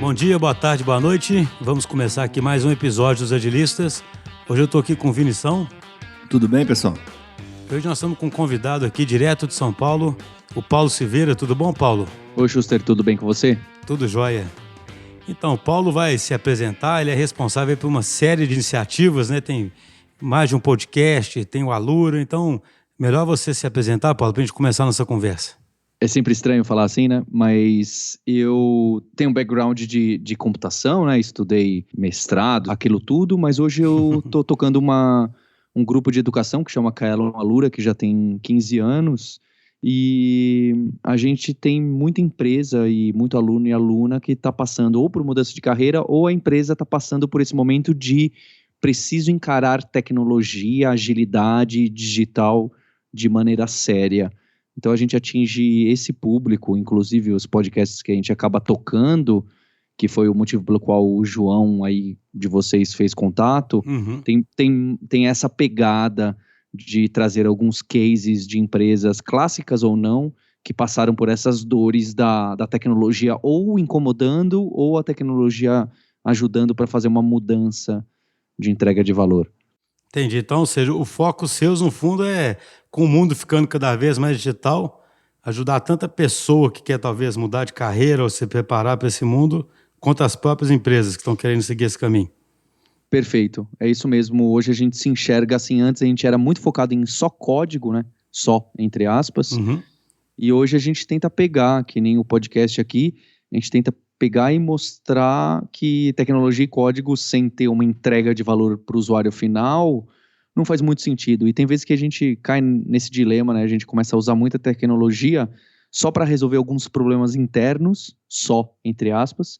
Bom dia, boa tarde, boa noite. Vamos começar aqui mais um episódio dos Agilistas. Hoje eu estou aqui com o Vinição. Tudo bem, pessoal? Hoje nós estamos com um convidado aqui direto de São Paulo, o Paulo Silveira. Tudo bom, Paulo? Oi, Schuster, tudo bem com você? Tudo jóia. Então, o Paulo vai se apresentar, ele é responsável por uma série de iniciativas, né? Tem mais de um podcast, tem o Alura, então melhor você se apresentar, Paulo, para a gente começar a nossa conversa. É sempre estranho falar assim, né? Mas eu tenho um background de computação, né? Estudei mestrado, aquilo tudo, mas hoje eu tô tocando um grupo de educação que chama Kaelon Alura, que já tem 15 anos, e a gente tem muita empresa e muito aluno e aluna que está passando ou por mudança de carreira ou a empresa está passando por esse momento de preciso encarar tecnologia, agilidade digital de maneira séria. Então a gente atinge esse público, inclusive os podcasts que a gente acaba tocando, que foi o motivo pelo qual o João aí de vocês fez contato, tem essa pegada de trazer alguns cases de empresas clássicas ou não, que passaram por essas dores da tecnologia ou incomodando ou a tecnologia ajudando para fazer uma mudança de entrega de valor. Entendi. Então, ou seja, o foco seu, no fundo, é com o mundo ficando cada vez mais digital, ajudar tanta pessoa que quer talvez mudar de carreira ou se preparar para esse mundo, quanto as próprias empresas que estão querendo seguir esse caminho. Perfeito, é isso mesmo. Hoje a gente se enxerga assim, antes a gente era muito focado em só código, né? Só, entre aspas. E hoje a gente tenta pegar, que nem o podcast aqui, a gente tenta pegar e mostrar que tecnologia e código sem ter uma entrega de valor para o usuário final não faz muito sentido. E tem vezes que a gente cai nesse dilema, né? A gente começa a usar muita tecnologia só para resolver alguns problemas internos, só, entre aspas,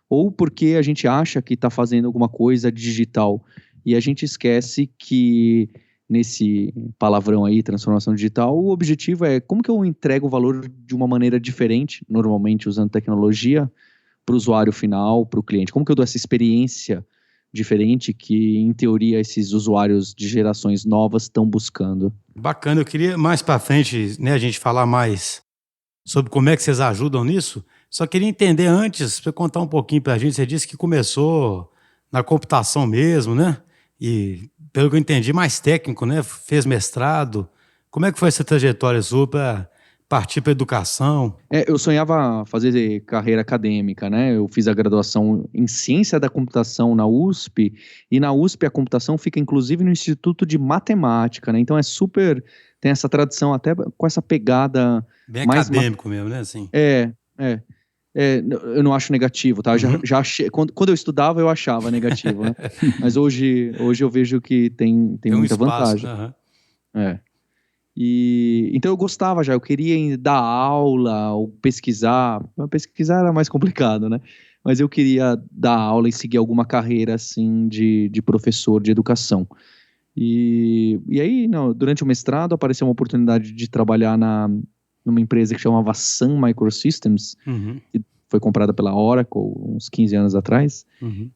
ou porque a gente acha que está fazendo alguma coisa digital. E a gente esquece que nesse palavrão aí, transformação digital, o objetivo é como que eu entrego o valor de uma maneira diferente, normalmente usando tecnologia, para o usuário final, para o cliente. Como que eu dou essa experiência diferente que, em teoria, esses usuários de gerações novas estão buscando? Bacana, eu queria mais para frente, né, a gente falar mais sobre como é que vocês ajudam nisso. Só queria entender antes, para contar um pouquinho para a gente, você disse que começou na computação mesmo, né? E, pelo que eu entendi, mais técnico, né? Fez mestrado. Como é que foi essa trajetória sua para partir para a educação? Eu sonhava fazer carreira acadêmica, né? Eu fiz a graduação em Ciência da Computação na USP, e na USP a computação fica inclusive no Instituto de Matemática, né? Então tem essa tradição até com essa pegada Bem mais acadêmico mesmo, né? Assim. Eu não acho negativo, tá? Já achei, quando eu estudava eu achava negativo, né? Mas hoje eu vejo que tem muita espaço, vantagem. Então eu gostava já, eu queria dar aula ou pesquisar. Pesquisar era mais complicado, né? Mas eu queria dar aula e seguir alguma carreira assim de professor de educação. E aí, durante o mestrado apareceu uma oportunidade de trabalhar numa empresa que chamava Sun Microsystems, que foi comprada pela Oracle uns 15 anos atrás,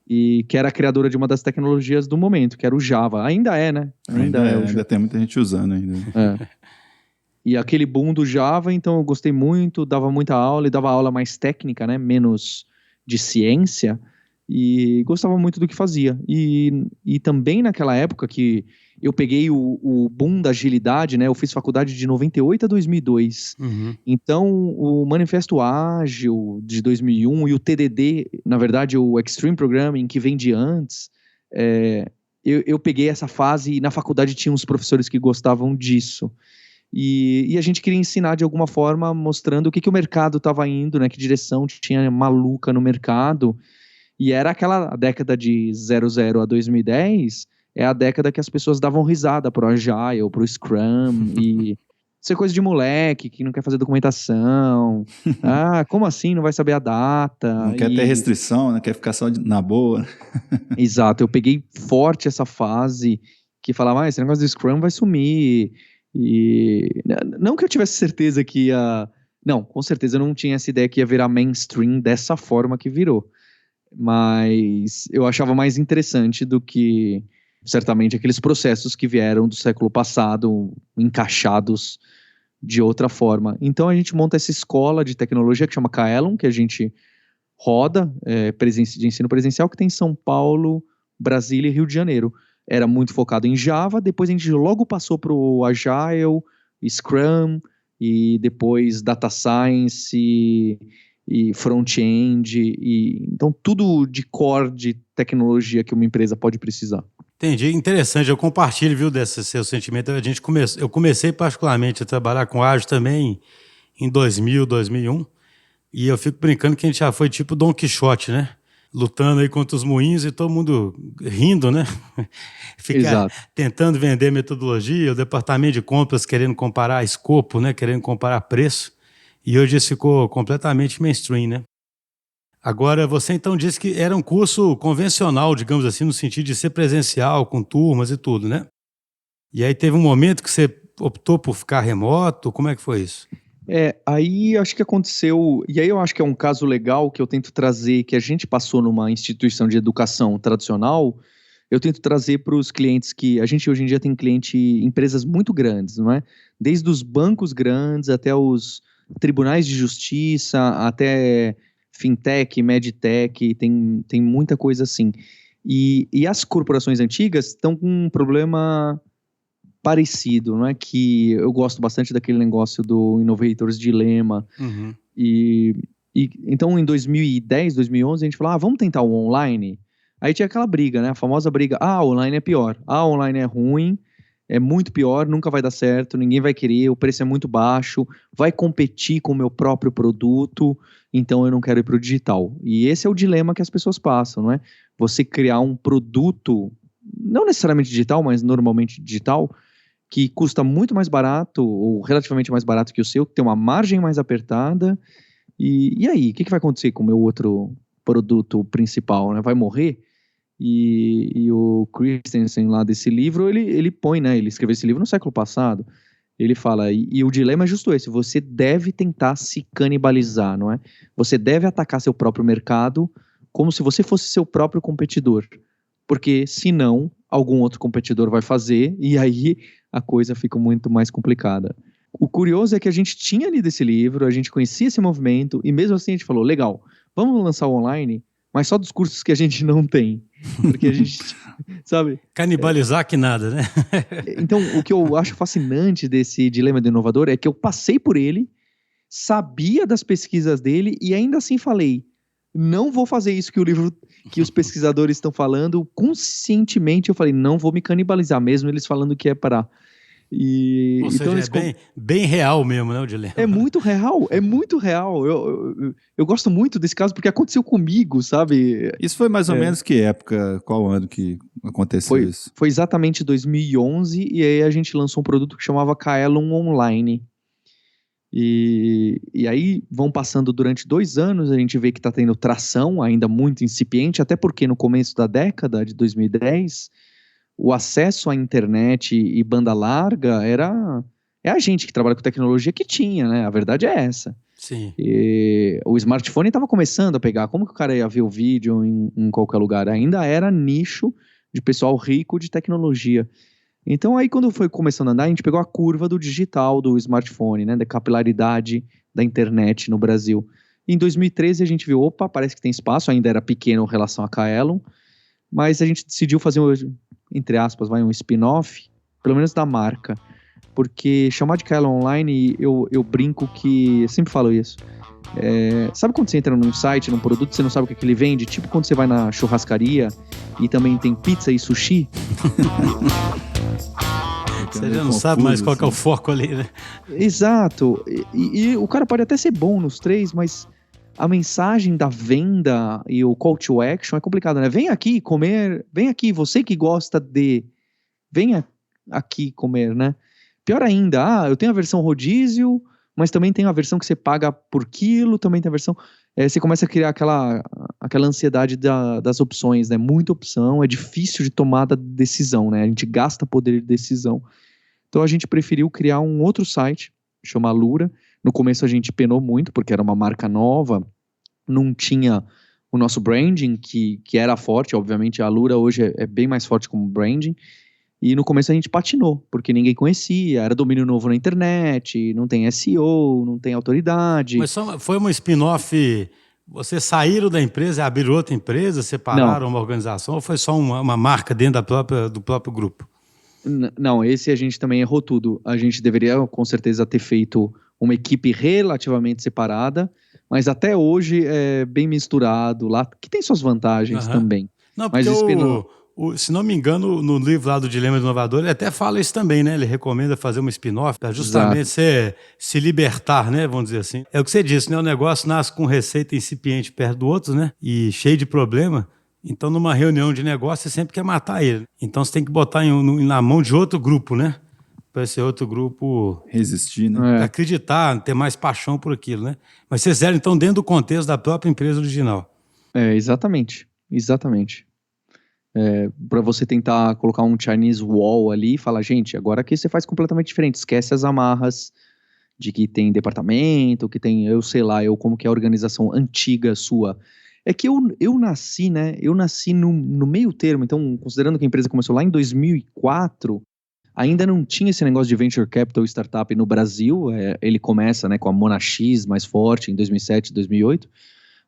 e que era a criadora de uma das tecnologias do momento, que era o Java. Ainda é, né? Ainda tem muita gente usando ainda. E aquele boom do Java, então eu gostei muito, dava muita aula, e dava aula mais técnica, né? Menos de ciência, e gostava muito do que fazia. E também naquela época que eu peguei o boom da agilidade, né? Eu fiz faculdade de 98 a 2002. Então, o Manifesto Ágil de 2001 e o TDD, na verdade, o Extreme Programming, que vem de antes, eu peguei essa fase e na faculdade tinha uns professores que gostavam disso. E a gente queria ensinar de alguma forma, mostrando o que o mercado estava indo, né? Que direção tinha maluca no mercado. E era aquela década de 00 a 2010, é a década que as pessoas davam risada pro Agile, pro Scrum, e isso é coisa de moleque que não quer fazer documentação. Como assim não vai saber a data? Não quer ter restrição, né? Quer ficar só na boa. Exato, eu peguei forte essa fase que falava, esse negócio do Scrum vai sumir. E não que eu tivesse certeza que ia... Não, com certeza eu não tinha essa ideia que ia virar mainstream dessa forma que virou. Mas eu achava mais interessante do que, certamente, aqueles processos que vieram do século passado, encaixados de outra forma. Então a gente monta essa escola de tecnologia que chama Kaelon, que a gente roda de ensino presencial que tem em São Paulo, Brasília e Rio de Janeiro. Era muito focado em Java, depois a gente logo passou para o Agile, Scrum, e depois Data Science e front-end, então tudo de core de tecnologia que uma empresa pode precisar. Entendi, interessante, eu compartilho, viu, desse seu sentimento. Eu comecei particularmente a trabalhar com ágil também em 2000, 2001, e eu fico brincando que a gente já foi tipo Don Quixote, né? Lutando aí contra os moinhos e todo mundo rindo, né? Ficar tentando vender metodologia, o departamento de compras querendo comparar escopo, né? Querendo comparar preço, e hoje isso ficou completamente mainstream, né? Agora, você então disse que era um curso convencional, digamos assim, no sentido de ser presencial, com turmas e tudo, né? E aí teve um momento que você optou por ficar remoto, como é que foi isso? Aí acho que aconteceu, e aí eu acho que é um caso legal que eu tento trazer, que a gente passou numa instituição de educação tradicional, eu tento trazer para os clientes que, a gente hoje em dia tem empresas muito grandes, não é? Desde os bancos grandes até os tribunais de justiça, até fintech, medtech, tem muita coisa assim. E as corporações antigas estão com um problema parecido, não é? Que eu gosto bastante daquele negócio do Innovator's Dilemma. Uhum. Então, em 2010, 2011, a gente falou, vamos tentar o online? Aí tinha aquela briga, né? A famosa briga, online é pior, online é ruim, é muito pior, nunca vai dar certo, ninguém vai querer, o preço é muito baixo, vai competir com o meu próprio produto, então eu não quero ir para o digital. E esse é o dilema que as pessoas passam, não é? Você criar um produto, não necessariamente digital, mas normalmente digital, que custa muito mais barato, ou relativamente mais barato que o seu, que tem uma margem mais apertada, e aí, o que vai acontecer com o meu outro produto principal, né? Vai morrer? E o Christensen lá desse livro, ele põe, né? Ele escreveu esse livro no século passado. Ele fala, e o dilema é justo esse, você deve tentar se canibalizar, não é? Você deve atacar seu próprio mercado como se você fosse seu próprio competidor. Porque, senão, algum outro competidor vai fazer, e aí a coisa fica muito mais complicada. O curioso é que a gente tinha lido esse livro, a gente conhecia esse movimento, e mesmo assim a gente falou, legal, vamos lançar o online, mas só dos cursos que a gente não tem. Porque a gente, sabe? Canibalizar que nada, né? Então, o que eu acho fascinante desse dilema do inovador é que eu passei por ele, sabia das pesquisas dele, e ainda assim falei, não vou fazer isso que os pesquisadores estão falando, conscientemente eu falei, não vou me canibalizar, mesmo eles falando que é para... Ou seja, é bem real mesmo, né, o dilema? É muito real, é muito real. Eu gosto muito desse caso porque aconteceu comigo, sabe? Isso foi mais ou menos que época, qual ano que aconteceu isso? Foi exatamente 2011 e aí a gente lançou um produto que chamava Kaelon Online. E aí vão passando durante 2 anos, a gente vê que está tendo tração, ainda muito incipiente, até porque no começo da década de 2010... o acesso à internet e banda larga é a gente que trabalha com tecnologia que tinha, né? A verdade é essa. Sim. E o smartphone estava começando a pegar. Como que o cara ia ver o vídeo em qualquer lugar? Ainda era nicho de pessoal rico de tecnologia. Então aí quando foi começando a andar, a gente pegou a curva do digital do smartphone, né? Da capilaridade da internet no Brasil. Em 2013 a gente viu, opa, parece que tem espaço, ainda era pequeno em relação a Kaelon, mas a gente decidiu fazer entre aspas, um spin-off, pelo menos da marca, porque chamar de Kaelon Online, eu brinco que, eu sempre falo isso, sabe quando você entra num site, num produto, você não sabe o que ele vende? Tipo quando você vai na churrascaria e também tem pizza e sushi? Você já não sabe mais qual que é o foco ali, né? Exato, e o cara pode até ser bom nos 3, mas a mensagem da venda e o call to action é complicado, né? Vem aqui comer, vem aqui, você que gosta de... Venha aqui comer, né? Pior ainda, eu tenho a versão rodízio, mas também tem a versão que você paga por quilo, também tem a versão... você começa a criar aquela ansiedade das opções, né? Muita opção, é difícil de tomada de decisão, né? A gente gasta poder de decisão. Então a gente preferiu criar um outro site, chama Alura. No começo a gente penou muito, porque era uma marca nova, não tinha o nosso branding, que era forte, obviamente a Alura hoje é bem mais forte como branding, e no começo a gente patinou, porque ninguém conhecia, era domínio novo na internet, não tem SEO, não tem autoridade. Mas foi uma spin-off Vocês saíram da empresa e abriram outra empresa, separaram Não, uma organização, ou foi só uma marca dentro do próprio grupo? não, esse a gente também errou tudo. A gente deveria, com certeza, ter feito uma equipe relativamente separada, mas até hoje é bem misturado lá, que tem suas vantagens Aham. também. Não, porque Mas se não me engano, no livro lá do Dilema do Inovador, ele até fala isso também, né? Ele recomenda fazer uma spin-off para justamente exato. você se libertar, né? Vamos dizer assim. É o que você disse, né? O negócio nasce com receita incipiente perto do outro, né? E cheio de problema. Então, numa reunião de negócio, você sempre quer matar ele. Então, você tem que botar na mão de outro grupo, né? Para esse outro grupo Resistir, né? É, acreditar, ter mais paixão por aquilo, né? Mas vocês eram, então, dentro do contexto da própria empresa original. exatamente, exatamente. Para você tentar colocar um Chinese wall ali e falar, gente, agora aqui você faz completamente diferente, esquece as amarras de que tem departamento, que tem, eu sei lá, como que é a organização antiga sua. É que eu nasci, né, eu nasci no meio termo, então, considerando que a empresa começou lá em 2004, ainda não tinha esse negócio de venture capital startup no Brasil, ele começa, né, com a Monax mais forte em 2007, 2008,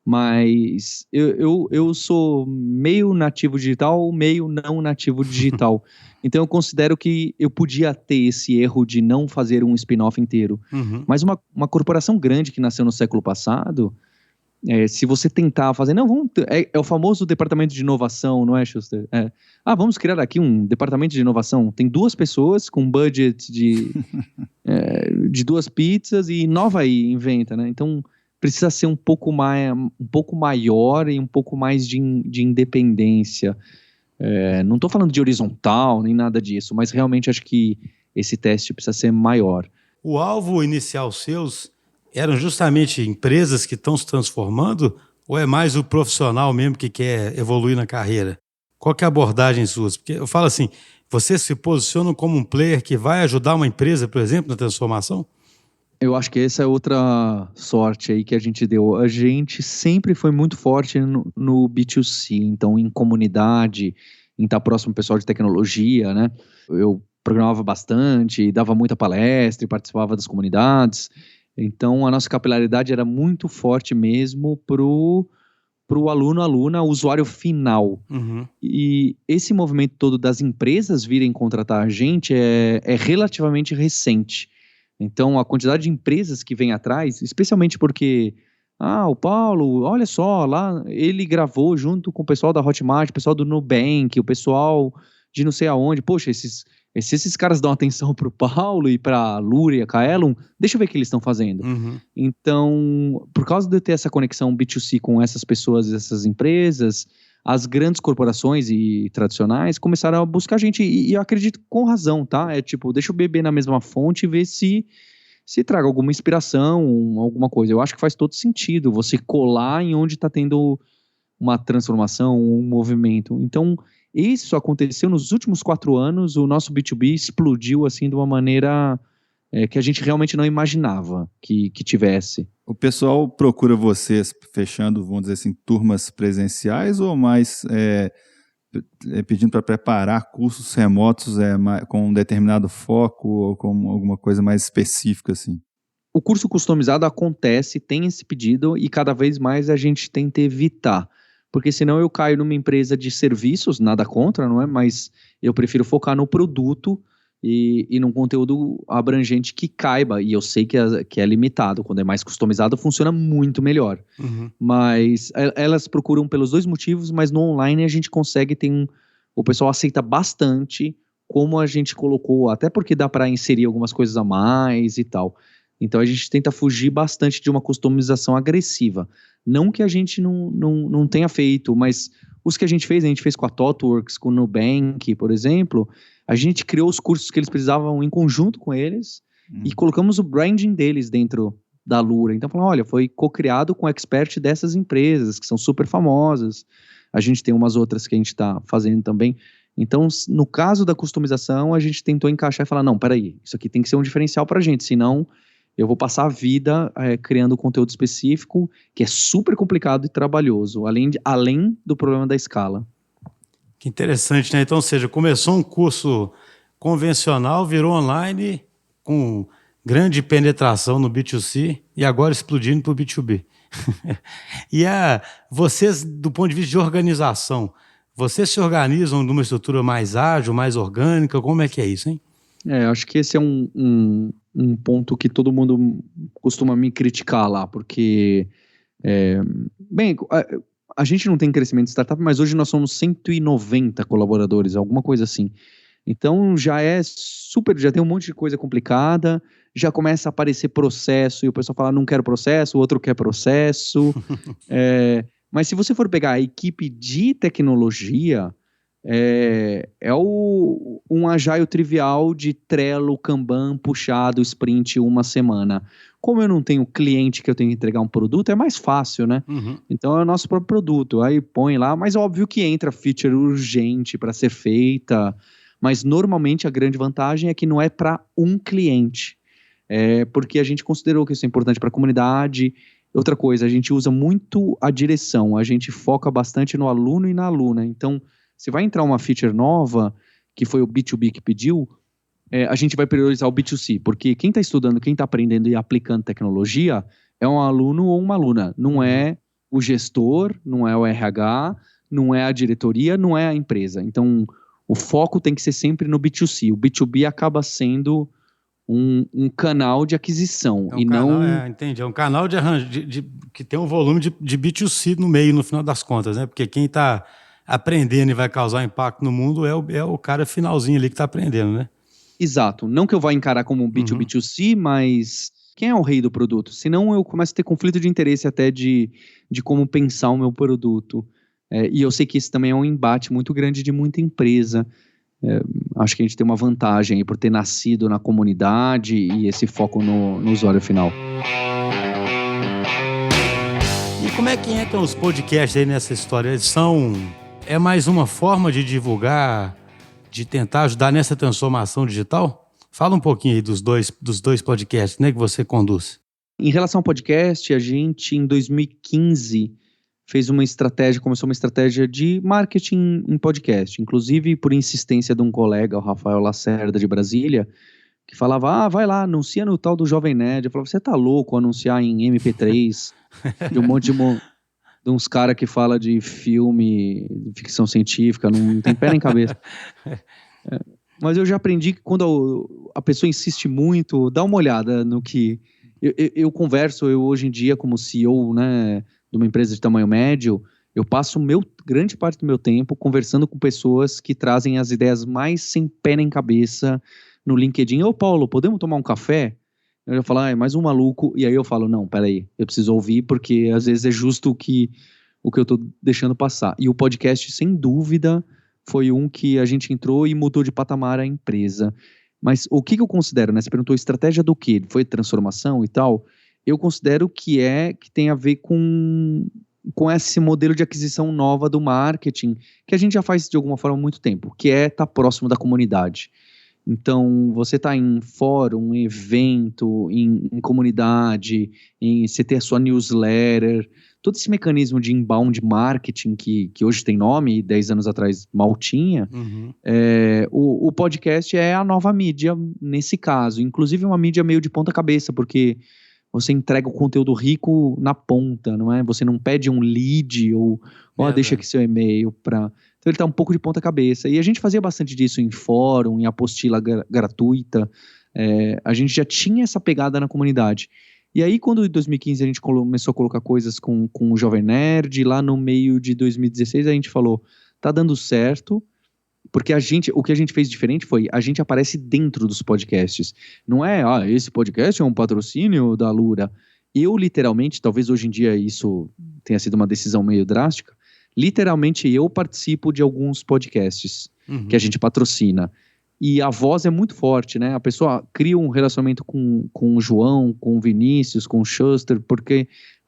mas eu sou meio nativo digital, meio não nativo digital. Então eu considero que eu podia ter esse erro de não fazer um spin-off inteiro. Uhum. Mas uma corporação grande que nasceu no século passado, se você tentar fazer, não, é o famoso departamento de inovação, não é, Schuster? Vamos criar aqui um departamento de inovação. Tem 2 pessoas com budget de 2 pizzas e inova aí, inventa, né? Então precisa ser um pouco maior e um pouco mais de independência. Não estou falando de horizontal nem nada disso, mas realmente acho que esse teste precisa ser maior. O alvo inicial seus eram justamente empresas que estão se transformando ou é mais o profissional mesmo que quer evoluir na carreira? Qual que é a abordagem sua? Porque eu falo assim, vocês se posicionam como um player que vai ajudar uma empresa, por exemplo, na transformação? Eu acho que essa é outra sorte aí que a gente deu. A gente sempre foi muito forte no B2C, então em comunidade, em estar próximo ao pessoal de tecnologia, né? Eu programava bastante, dava muita palestra e participava das comunidades. Então a nossa capilaridade era muito forte mesmo pro aluno, aluna, usuário final. Uhum. E esse movimento todo das empresas virem contratar a gente é relativamente recente. Então, a quantidade de empresas que vem atrás, especialmente porque, o Paulo, olha só, lá ele gravou junto com o pessoal da Hotmart, o pessoal do Nubank, o pessoal de não sei aonde. Poxa, se esses caras dão atenção pro Paulo e pra Lura e a Kaelon, deixa eu ver o que eles estão fazendo. Uhum. Então, por causa de eu ter essa conexão B2C com essas pessoas e essas empresas, as grandes corporações e tradicionais começaram a buscar a gente, e eu acredito com razão, tá? É tipo, deixa eu beber na mesma fonte e ver se traga alguma inspiração, alguma coisa. Eu acho que faz todo sentido você colar em onde está tendo uma transformação, um movimento. Então, isso aconteceu nos últimos 4 anos, o nosso B2B explodiu assim de uma maneira que a gente realmente não imaginava que tivesse. O pessoal procura vocês fechando, vamos dizer assim, turmas presenciais ou mais pedindo para preparar cursos remotos com um determinado foco ou com alguma coisa mais específica assim? O curso customizado acontece, tem esse pedido e cada vez mais a gente tenta evitar, porque senão eu caio numa empresa de serviços, nada contra, não é? Mas eu prefiro focar no produto e num conteúdo abrangente que caiba, e eu sei que é limitado, quando é mais customizado funciona muito melhor. Uhum. Mas elas procuram pelos 2 motivos, mas no online a gente consegue o pessoal aceita bastante como a gente colocou, até porque dá para inserir algumas coisas a mais e tal. Então a gente tenta fugir bastante de uma customização agressiva. Não que a gente não tenha feito, mas os que a gente fez com a ThoughtWorks, com o Nubank, por exemplo, a gente criou os cursos que eles precisavam em conjunto com eles e colocamos o branding deles dentro da Lura. Então, falando, olha, foi co-criado com expert dessas empresas, que são super famosas. A gente tem umas outras que a gente está fazendo também. Então, no caso da customização, a gente tentou encaixar e falar, não, peraí, isso aqui tem que ser um diferencial para a gente, senão eu vou passar a vida criando conteúdo específico, que é super complicado e trabalhoso, além do problema da escala. Que interessante, né? Então, ou seja, começou um curso convencional, virou online, com grande penetração no B2C e agora explodindo para o B2B. E vocês, do ponto de vista de organização, vocês se organizam numa estrutura mais ágil, mais orgânica? Como é que é isso, hein? Acho que esse é um ponto que todo mundo costuma me criticar lá, porque, bem, a gente não tem crescimento de startup, mas hoje nós somos 190 colaboradores, alguma coisa assim. Então já tem um monte de coisa complicada, já começa a aparecer processo, e o pessoal fala, não quero processo, o outro quer processo. Mas se você for pegar a equipe de tecnologia, um agile trivial de Trello, Kanban, puxado, sprint, uma semana. Como eu não tenho cliente que eu tenho que entregar um produto, é mais fácil, né? Uhum. Então é o nosso próprio produto. Aí põe lá, mas óbvio que entra feature urgente para ser feita, mas normalmente a grande vantagem é que não é para um cliente. Porque a gente considerou que isso é importante para a comunidade. Outra coisa, a gente usa muito a direção, a gente foca bastante no aluno e na aluna. Então, se vai entrar uma feature nova, que foi o B2B que pediu, a gente vai priorizar o B2C, porque quem está estudando, quem está aprendendo e aplicando tecnologia é um aluno ou uma aluna, não é o gestor, não é o RH, não é a diretoria, não é a empresa. Então, o foco tem que ser sempre no B2C. O B2B acaba sendo um canal de aquisição. Entendi. É um canal que tem um volume de B2C no meio, no final das contas, né? Porque quem está aprendendo e vai causar impacto no mundo é o cara finalzinho ali que está aprendendo, né? Exato. Não que eu vá encarar como um B2B2C, mas quem é o rei do produto? Senão eu começo a ter conflito de interesse até de como pensar o meu produto. E eu sei que isso também é um embate muito grande de muita empresa. Acho que a gente tem uma vantagem aí por ter nascido na comunidade e esse foco no usuário final. E como é que entram os podcasts aí nessa história? É mais uma forma de divulgar, de tentar ajudar nessa transformação digital? Fala um pouquinho aí dos dois podcasts, né, que você conduz. Em relação ao podcast, a gente em 2015 começou uma estratégia de marketing em podcast, inclusive por insistência de um colega, o Rafael Lacerda de Brasília, que falava, vai lá, anuncia no tal do Jovem Nerd. Eu falava, você tá louco anunciar em MP3 de um monte de uns caras que fala de filme, de ficção científica, não tem pé nem cabeça. Mas eu já aprendi que quando a pessoa insiste muito, dá uma olhada no que... Eu converso, hoje em dia como CEO, né, de uma empresa de tamanho médio, eu passo grande parte do meu tempo conversando com pessoas que trazem as ideias mais sem pé nem cabeça no LinkedIn. Ô Paulo, podemos tomar um café? Eu já falo, é mais um maluco. E aí eu falo, não, peraí, eu preciso ouvir porque às vezes é justo o que eu tô deixando passar. E o podcast, sem dúvida, foi um que a gente entrou e mudou de patamar a empresa. Mas o que eu considero, né? Você perguntou estratégia do quê? Foi transformação e tal? Eu considero que tem a ver com esse modelo de aquisição nova do marketing, que a gente já faz de alguma forma há muito tempo, que é estar próximo da comunidade. Então, você está em fórum, em evento, em comunidade, você ter a sua newsletter, todo esse mecanismo de inbound marketing que hoje tem nome, 10 anos atrás mal tinha, o podcast é a nova mídia nesse caso, inclusive uma mídia meio de ponta cabeça, porque você entrega o conteúdo rico na ponta, não é? Você não pede um lead ou deixa aqui seu e-mail para... Então ele está um pouco de ponta cabeça. E a gente fazia bastante disso em fórum, em apostila gratuita. A gente já tinha essa pegada na comunidade. E aí quando em 2015 a gente começou a colocar coisas com o Jovem Nerd, lá no meio de 2016 a gente falou, tá dando certo, porque o que a gente fez diferente foi, a gente aparece dentro dos podcasts. Não é, esse podcast é um patrocínio da Lura. Eu, literalmente, talvez hoje em dia isso tenha sido uma decisão meio drástica, literalmente eu participo de alguns podcasts que a gente patrocina. E a voz é muito forte, né? A pessoa cria um relacionamento com o João, com o Vinícius, com o Schuster, por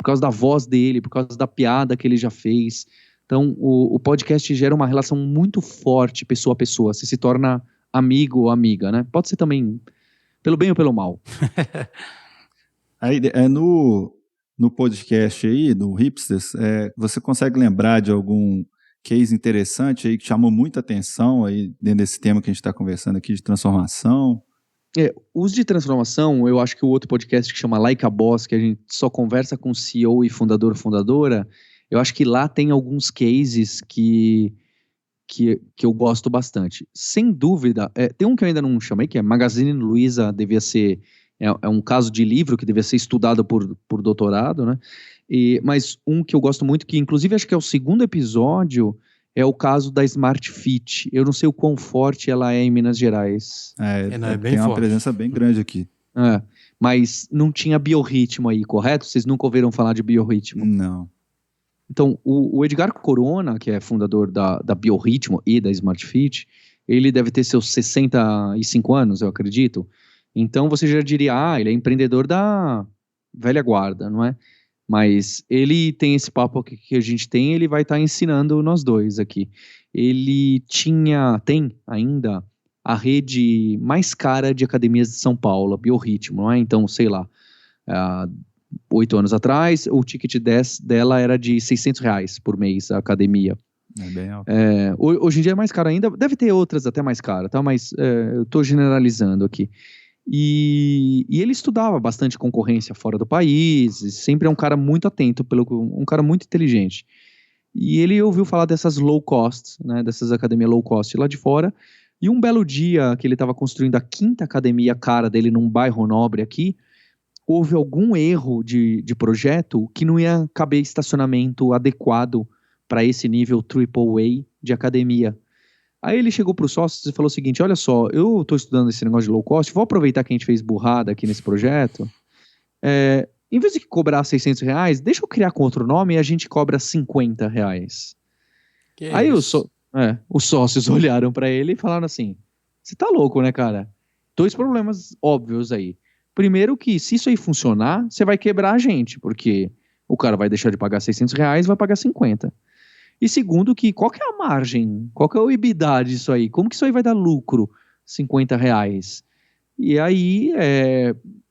causa da voz dele, por causa da piada que ele já fez. Então, o podcast gera uma relação muito forte, pessoa a pessoa. Você se torna amigo ou amiga, né? Pode ser também pelo bem ou pelo mal. Aí, no podcast aí, do Hipsters, você consegue lembrar de algum case interessante aí que chamou muita atenção aí dentro desse tema que a gente está conversando aqui de transformação? Os de transformação, eu acho que o outro podcast que chama Like a Boss, que a gente só conversa com CEO e fundadora, eu acho que lá tem alguns cases que eu gosto bastante. Sem dúvida, tem um que eu ainda não chamei, que é Magazine Luiza, devia ser, é um caso de livro que devia ser estudado por doutorado, né? Mas um que eu gosto muito, que inclusive acho que é o segundo episódio, é o caso da Smart Fit. Eu não sei o quão forte ela é em Minas Gerais. É bem tem uma forte. presença bem grande aqui. Mas não tinha biorritmo aí, correto? Vocês nunca ouviram falar de biorritmo? Não. Então, o Edgar Corona, que é fundador da Biorritmo e da Smart Fit, ele deve ter seus 65 anos, eu acredito. Então, você já diria, ele é empreendedor da velha guarda, não é? Mas ele tem esse papo que a gente tem, ele vai estar ensinando nós dois aqui. Ele tem ainda a rede mais cara de academias de São Paulo, a Biorritmo, não é? Então, sei lá, 8 anos atrás, o ticket dela era de R$600 por mês, a academia. É bem alto. Hoje em dia é mais caro ainda, deve ter outras até mais caras, tá? Mas eu estou generalizando aqui. E ele estudava bastante concorrência fora do país, sempre é um cara muito atento, um cara muito inteligente. E ele ouviu falar dessas low cost, né, dessas academias low cost lá de fora, e um belo dia que ele estava construindo a 5ª academia cara dele num bairro nobre aqui, houve algum erro de projeto que não ia caber estacionamento adequado para esse nível AAA de academia. Aí ele chegou para os sócios e falou o seguinte, olha só, eu estou estudando esse negócio de low cost, vou aproveitar que a gente fez burrada aqui nesse projeto, em vez de cobrar R$600, deixa eu criar com outro nome e a gente cobra R$50. Aí os sócios olharam para ele e falaram assim, você tá louco, né, cara? 2 problemas óbvios aí. Primeiro que, se isso aí funcionar, você vai quebrar a gente, porque o cara vai deixar de pagar R$600 e vai pagar 50. E segundo que, qual que é a margem? Qual que é o EBITDA disso aí? Como que isso aí vai dar lucro? R$50. E aí,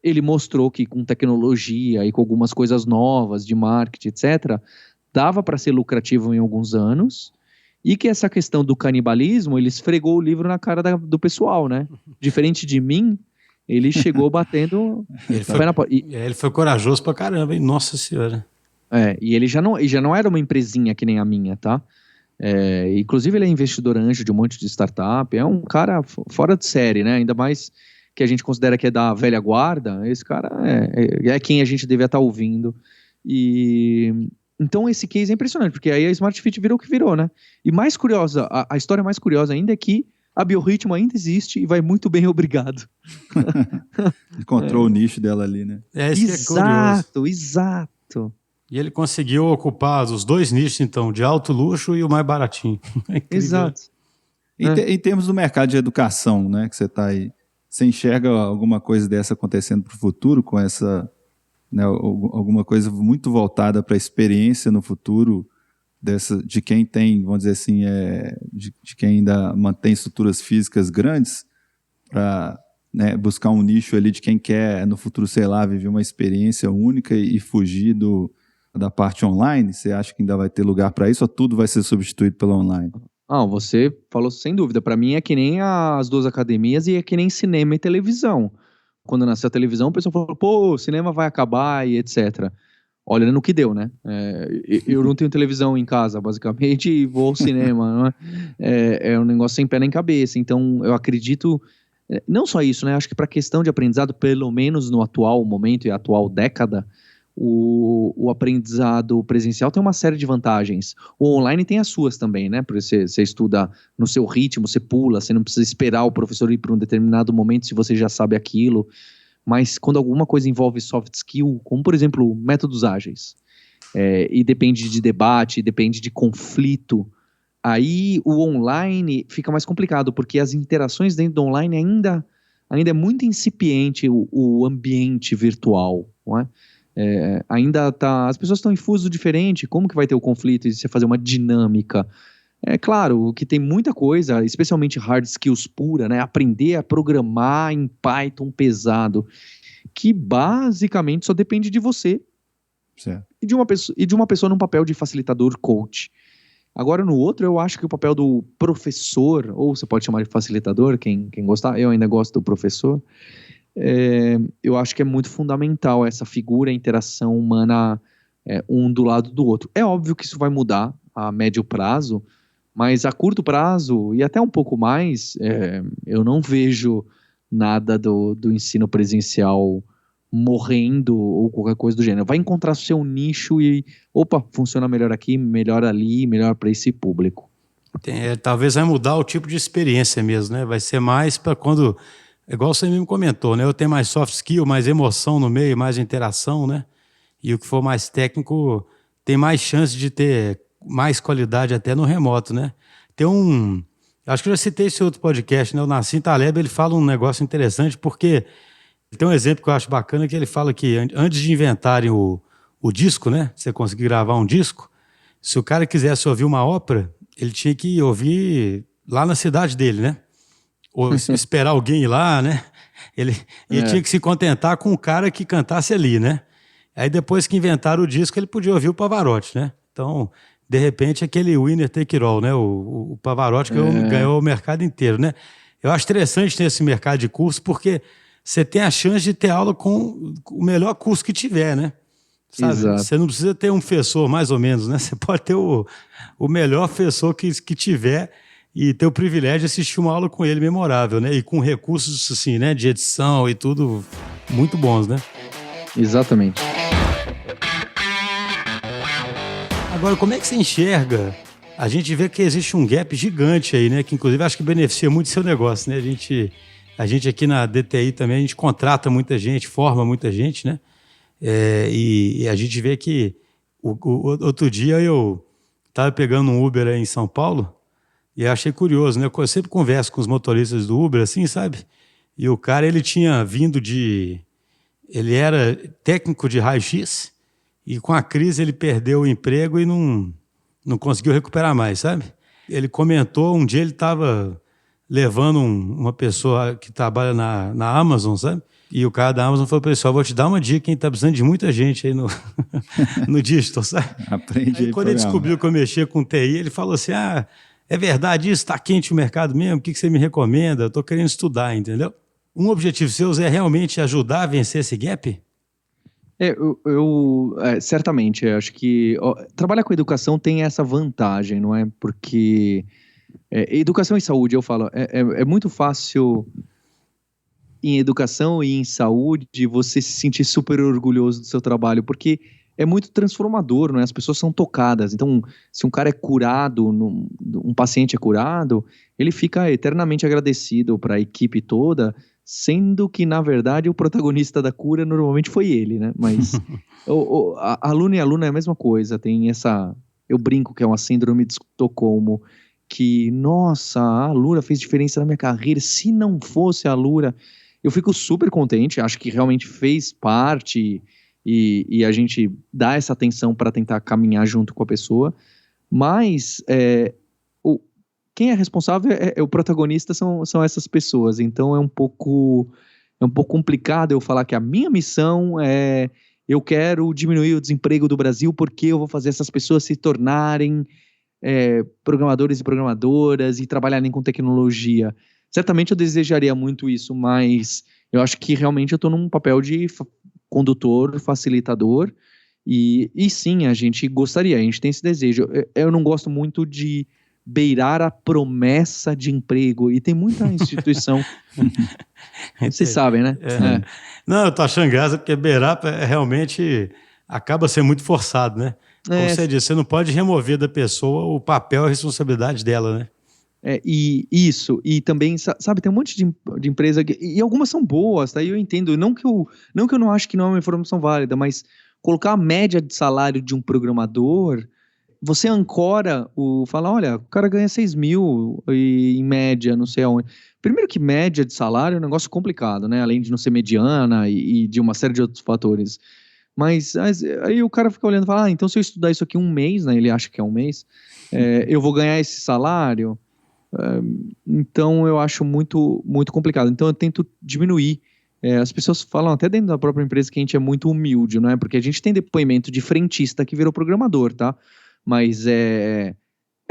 ele mostrou que com tecnologia e com algumas coisas novas de marketing, etc., dava para ser lucrativo em alguns anos, e que essa questão do canibalismo, ele esfregou o livro na cara do pessoal, né? Diferente de mim, ele chegou batendo pé na porta. Ele foi corajoso pra caramba, hein? Nossa Senhora. E ele já não era uma empresinha que nem a minha, tá? Inclusive ele é investidor anjo de um monte de startup, é um cara fora de série, né? Ainda mais que a gente considera que é da velha guarda, esse cara é quem a gente devia estar ouvindo. Então esse case é impressionante, porque aí a Smart Fit virou o que virou, né? E mais curiosa, a história mais curiosa ainda é que a Biorritmo ainda existe e vai muito bem, obrigado. Encontrou o nicho dela ali, né? Isso que é curioso. Exato. E ele conseguiu ocupar os 2 nichos, então, de alto luxo e o mais baratinho. Exato. Em termos do mercado de educação, né, que você está aí, você enxerga alguma coisa dessa acontecendo para o futuro, com essa, né, alguma coisa muito voltada para a experiência no futuro, de quem tem, vamos dizer assim, de quem ainda mantém estruturas físicas grandes, para, né, buscar um nicho ali de quem quer, no futuro, sei lá, viver uma experiência única e fugir da parte online? Você acha que ainda vai ter lugar para isso ou tudo vai ser substituído pelo online? Você falou sem dúvida. Para mim é que nem as 2 academias e é que nem cinema e televisão. Quando nasceu a televisão, o pessoal falou, pô, o cinema vai acabar e etc. Olha no que deu, né? Eu não tenho televisão em casa, basicamente, e vou ao cinema, não é? É um negócio sem pé nem cabeça. Então, eu acredito, não só isso, né? Acho que para a questão de aprendizado, pelo menos no atual momento e atual década, o aprendizado presencial tem uma série de vantagens. O online tem as suas também, né? Porque você estuda no seu ritmo, você pula, você não precisa esperar o professor ir para um determinado momento se você já sabe aquilo. Mas quando alguma coisa envolve soft skill, como por exemplo métodos ágeis, e depende de debate, depende de conflito, aí o online fica mais complicado, porque as interações dentro do online ainda é muito incipiente o ambiente virtual, não é? As pessoas estão em fuso diferente, como que vai ter o conflito e você fazer uma dinâmica? É claro que tem muita coisa, especialmente hard skills pura, né? Aprender a programar em Python pesado, que basicamente só depende de você. Certo. E de uma pessoa num papel de facilitador coach. Agora, no outro, eu acho que o papel do professor, ou você pode chamar de facilitador, quem gostar, eu ainda gosto do professor, eu acho que é muito fundamental essa figura, a interação humana, um do lado do outro. É óbvio que isso vai mudar a médio prazo, mas a curto prazo, e até um pouco mais, eu não vejo nada do ensino presencial morrendo ou qualquer coisa do gênero. Vai encontrar seu nicho e, opa, funciona melhor aqui, melhor ali, melhor para esse público. Talvez vai mudar o tipo de experiência mesmo, né? Vai ser mais para quando, igual você mesmo comentou, né? Eu tenho mais soft skill, mais emoção no meio, mais interação, né? E o que for mais técnico tem mais chance de ter mais qualidade até no remoto, né? Acho que eu já citei esse outro podcast, né? O Nassim Taleb, ele fala um negócio interessante, porque tem um exemplo que eu acho bacana, que ele fala que antes de inventarem o disco, né? Você conseguir gravar um disco, se o cara quisesse ouvir uma ópera, ele tinha que ouvir lá na cidade dele, né? Ou esperar alguém ir lá, né? Ele tinha que se contentar com o cara que cantasse ali, né? Aí depois que inventaram o disco, ele podia ouvir o Pavarotti, né? Então, de repente, aquele winner take it all, né? O Pavarotti ganhou o mercado inteiro, né? Eu acho interessante ter esse mercado de curso, porque você tem a chance de ter aula com o melhor curso que tiver, né? Sabe? Exato. Você não precisa ter um professor, mais ou menos, né? Você pode ter o melhor professor que tiver e ter o privilégio de assistir uma aula com ele memorável, né? E com recursos, assim, né? De edição e tudo muito bons, né? Exatamente. Agora, como é que você enxerga? A gente vê que existe um gap gigante aí, né? Que inclusive acho que beneficia muito o seu negócio, né? A gente aqui na DTI também, a gente contrata muita gente, forma muita gente, né? E a gente vê que outro dia eu estava pegando um Uber aí em São Paulo e eu achei curioso, né? Eu sempre converso com os motoristas do Uber, assim, sabe? E o cara, ele tinha vindo ele era técnico de raio-x e com a crise ele perdeu o emprego e não conseguiu recuperar mais, sabe? Ele comentou, um dia ele estava levando uma pessoa que trabalha na Amazon, sabe? E o cara da Amazon falou para ele, vou te dar uma dica, hein? Tá precisando de muita gente aí no digital, sabe? Aprende aí quando ele descobriu que eu mexia com TI, ele falou assim, é verdade isso? Tá quente o mercado mesmo? O que você me recomenda? Eu tô querendo estudar, entendeu? Um objetivo seu é realmente ajudar a vencer esse gap? Certamente, eu acho que trabalhar com educação tem essa vantagem, não é? Porque educação e saúde, eu falo, é muito fácil em educação e em saúde você se sentir super orgulhoso do seu trabalho, porque é muito transformador, não é? As pessoas são tocadas. Então, se um cara é curado, um paciente é curado, ele fica eternamente agradecido para a equipe toda, sendo que, na verdade, o protagonista da cura normalmente foi ele, né? Mas aluno e aluna é a mesma coisa, tem essa... Eu brinco que é uma síndrome de Estocolmo, que, nossa, a Lura fez diferença na minha carreira, se não fosse a Lura... Eu fico super contente, acho que realmente fez parte e a gente dá essa atenção para tentar caminhar junto com a pessoa, mas quem é responsável o protagonista são essas pessoas, então é um pouco complicado eu falar que a minha missão eu quero diminuir o desemprego do Brasil porque eu vou fazer essas pessoas se tornarem programadores e programadoras e trabalharem com tecnologia. Certamente eu desejaria muito isso, mas eu acho que realmente eu estou num papel de condutor, facilitador, e sim, a gente gostaria, a gente tem esse desejo. Eu não gosto muito de beirar a promessa de emprego, e tem muita instituição, vocês sabem, né? Não, eu tô achando graça, porque beirar realmente acaba sendo muito forçado, né? Como você disse, você não pode remover da pessoa o papel e a responsabilidade dela, né? E também, sabe, tem um monte de empresa, e algumas são boas, tá? Eu entendo, não que eu não acho que não é uma informação válida, mas colocar a média de salário de um programador, você ancora fala, olha, o cara ganha 6 mil em média, não sei aonde. Primeiro que média de salário é um negócio complicado, né? Além de não ser mediana e de uma série de outros fatores. Mas aí o cara fica olhando e fala, então se eu estudar isso aqui um mês, né? Ele acha que é um mês, eu vou ganhar esse salário. Então eu acho muito, muito complicado. Então eu tento diminuir. As pessoas falam até dentro da própria empresa que a gente é muito humilde, não é? Porque a gente tem depoimento de frentista que virou programador, tá? Mas é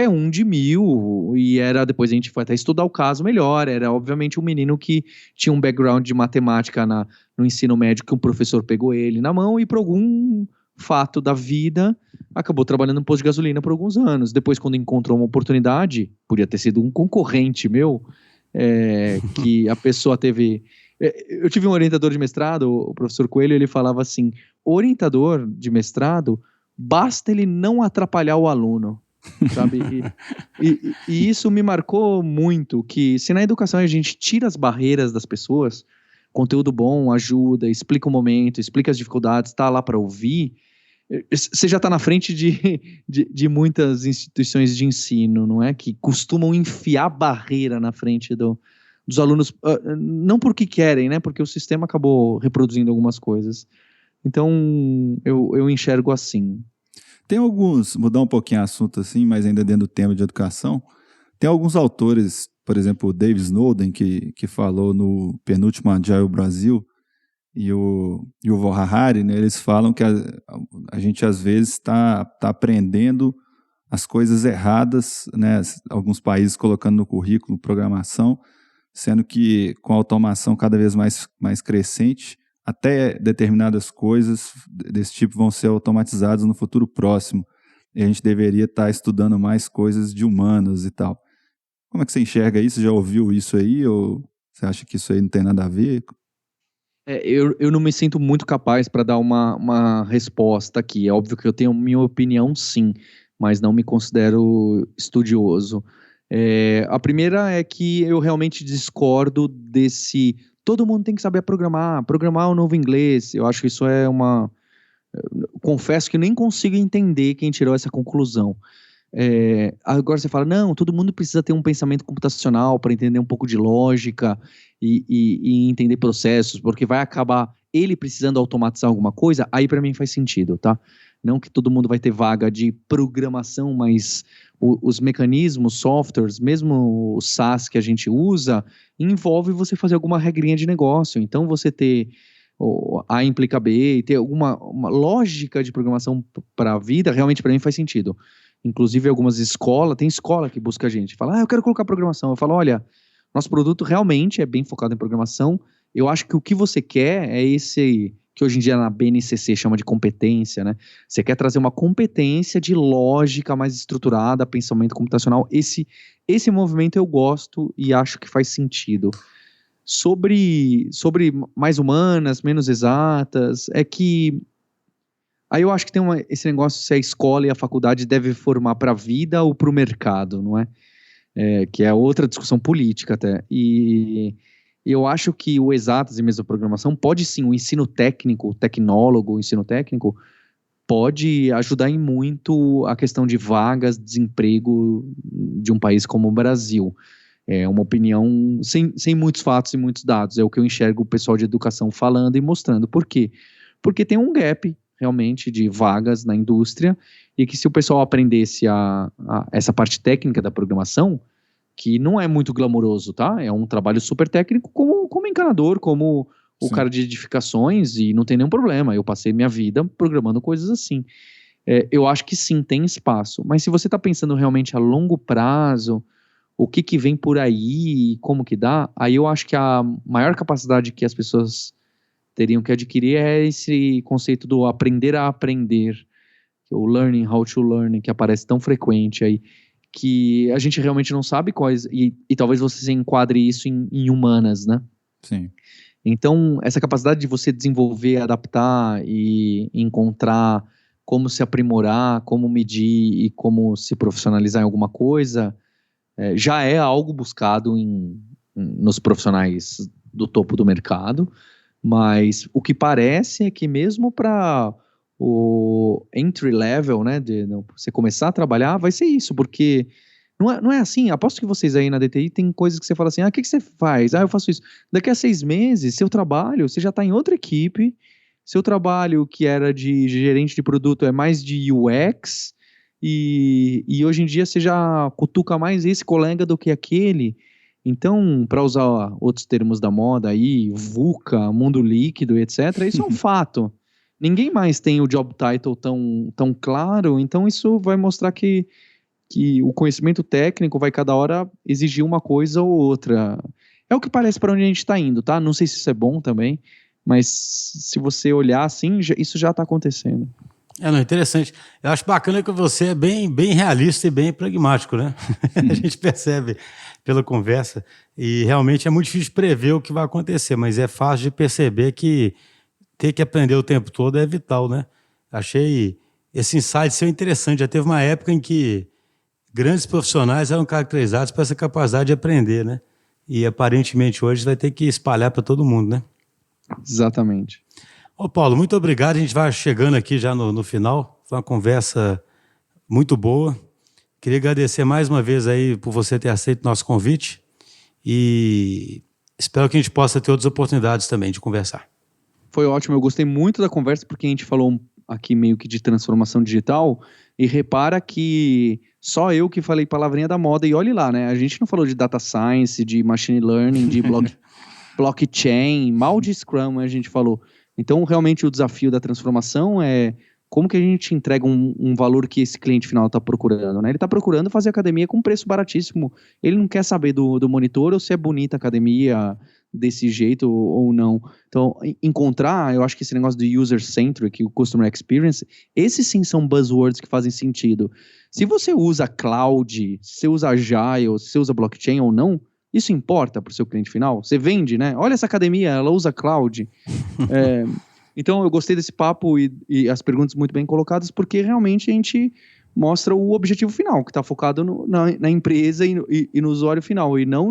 é 1 de 1000, e depois a gente foi até estudar o caso melhor, era obviamente um menino que tinha um background de matemática no ensino médio, que um professor pegou ele na mão e por algum fato da vida, acabou trabalhando no posto de gasolina por alguns anos. Depois, quando encontrou uma oportunidade, podia ter sido um concorrente meu, que a pessoa teve... Eu tive um orientador de mestrado, o professor Coelho, ele falava assim, orientador de mestrado, basta ele não atrapalhar o aluno, sabe? E isso me marcou muito, que se na educação a gente tira as barreiras das pessoas, conteúdo bom, ajuda, explica o momento, explica as dificuldades, está lá para ouvir, você já está na frente de muitas instituições de ensino, não é? Que costumam enfiar barreira na frente dos alunos, não porque querem, né? Porque o sistema acabou reproduzindo algumas coisas. Então, eu enxergo assim. Tem alguns, mudar um pouquinho o assunto assim, mas ainda dentro do tema de educação, tem alguns autores, por exemplo, o Dave Snowden, que falou no penúltimo Agile Brasil, e o Yuval Harari, né, eles falam que a gente às vezes está aprendendo as coisas erradas, né, alguns países colocando no currículo programação, sendo que com a automação cada vez mais crescente, até determinadas coisas desse tipo vão ser automatizadas no futuro próximo, e a gente deveria estar estudando mais coisas de humanos e tal. Como é que você enxerga isso? Já ouviu isso aí, ou você acha que isso aí não tem nada a ver? Eu não me sinto muito capaz para dar uma resposta aqui. É óbvio que eu tenho minha opinião, sim, mas não me considero estudioso. A primeira é que eu realmente discordo desse... Todo mundo tem que saber programar o novo inglês. Eu acho que isso confesso que nem consigo entender quem tirou essa conclusão. Agora você fala, não, todo mundo precisa ter um pensamento computacional para entender um pouco de lógica e entender processos, porque vai acabar ele precisando automatizar alguma coisa, aí para mim faz sentido, tá? Não que todo mundo vai ter vaga de programação, mas os mecanismos, softwares, mesmo o SaaS que a gente usa, envolve você fazer alguma regrinha de negócio. Então você ter A implica B e ter uma lógica de programação para a vida, realmente para mim faz sentido. Inclusive algumas escolas, tem escola que busca a gente, fala, eu quero colocar programação. Eu falo, olha, nosso produto realmente é bem focado em programação, eu acho que o que você quer é esse, que hoje em dia na BNCC chama de competência, né? Você quer trazer uma competência de lógica mais estruturada, pensamento computacional, esse movimento eu gosto e acho que faz sentido. Sobre mais humanas, menos exatas, é que aí eu acho que tem esse negócio se a escola e a faculdade devem formar para a vida ou para o mercado, não é? Que é outra discussão política até. E eu acho que o exatas e mesmo a programação pode sim, o ensino técnico, tecnólogo, o ensino técnico, pode ajudar em muito a questão de vagas, desemprego de um país como o Brasil. É uma opinião sem muitos fatos e muitos dados. É o que eu enxergo o pessoal de educação falando e mostrando. Por quê? Porque tem um gap realmente de vagas na indústria e que se o pessoal aprendesse essa parte técnica da programação, que não é muito glamouroso, tá? É um trabalho super técnico como encanador, como o Sim. cara de edificações e não tem nenhum problema. Eu passei minha vida programando coisas assim. Eu acho que sim, tem espaço. Mas se você está pensando realmente a longo prazo, o que vem por aí, como que dá, aí eu acho que a maior capacidade que as pessoas teriam que adquirir é esse conceito do aprender a aprender, o learning how to learn, que aparece tão frequente aí, que a gente realmente não sabe quais, e talvez você se enquadre isso em humanas, né? Sim. Então, essa capacidade de você desenvolver, adaptar e encontrar como se aprimorar, como medir e como se profissionalizar em alguma coisa, já é algo buscado nos profissionais do topo do mercado, mas o que parece é que mesmo para o entry level, né, de você começar a trabalhar, vai ser isso, porque não é assim, aposto que vocês aí na DTI tem coisas que você fala assim, o que você faz? Eu faço isso. Daqui a 6 meses, seu trabalho, você já está em outra equipe, seu trabalho que era de gerente de produto é mais de UX, e hoje em dia você já cutuca mais esse colega do que aquele. Então, para usar outros termos da moda aí, VUCA, mundo líquido, etc., isso é um fato. Ninguém mais tem o job title tão claro, então isso vai mostrar que que o conhecimento técnico vai cada hora exigir uma coisa ou outra. É o que parece para onde a gente está indo, tá? Não sei se isso é bom também, mas se você olhar assim, isso já está acontecendo. Não, interessante. Eu acho bacana que você é bem realista e bem pragmático, né? A gente percebe pela conversa. E realmente é muito difícil prever o que vai acontecer, mas é fácil de perceber que ter que aprender o tempo todo é vital, né? Achei esse insight seu interessante. Já teve uma época em que grandes profissionais eram caracterizados por essa capacidade de aprender, né? E aparentemente hoje vai ter que espalhar para todo mundo, né? Exatamente. Ô Paulo, muito obrigado. A gente vai chegando aqui já no final. Foi uma conversa muito boa. Queria agradecer mais uma vez aí por você ter aceito o nosso convite e espero que a gente possa ter outras oportunidades também de conversar. Foi ótimo, eu gostei muito da conversa porque a gente falou aqui meio que de transformação digital e repara que só eu que falei palavrinha da moda e olhe lá, né? A gente não falou de data science, de machine learning, de blockchain, mal de Scrum a gente falou. Então, realmente, o desafio da transformação é como que a gente entrega um valor que esse cliente final está procurando, né? Ele está procurando fazer academia com preço baratíssimo. Ele não quer saber do monitor ou se é bonita a academia desse jeito ou não. Então, encontrar, eu acho que esse negócio do user-centric, o customer experience, esses sim são buzzwords que fazem sentido. Se você usa cloud, se você usa agile, se você usa blockchain ou não, isso importa para o seu cliente final? Você vende, né? Olha essa academia, ela usa cloud. Então, eu gostei desse papo e as perguntas muito bem colocadas, porque realmente a gente mostra o objetivo final, que está focado na empresa e no usuário final, e não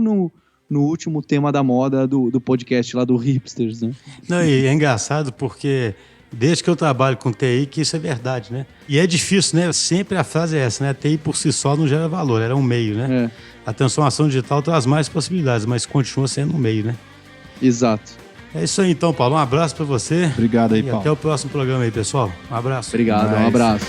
no último tema da moda do podcast lá do Hipsters, né? Não, e é engraçado porque desde que eu trabalho com TI que isso é verdade, né? E é difícil, né? Sempre a frase é essa, né? A TI por si só não gera valor, era um meio, né? A transformação digital traz mais possibilidades, mas continua sendo um meio, né? Exato. É isso aí então, Paulo. Um abraço para você. Obrigado aí, e Paulo. Até o próximo programa aí, pessoal. Um abraço. Obrigado, um abraço.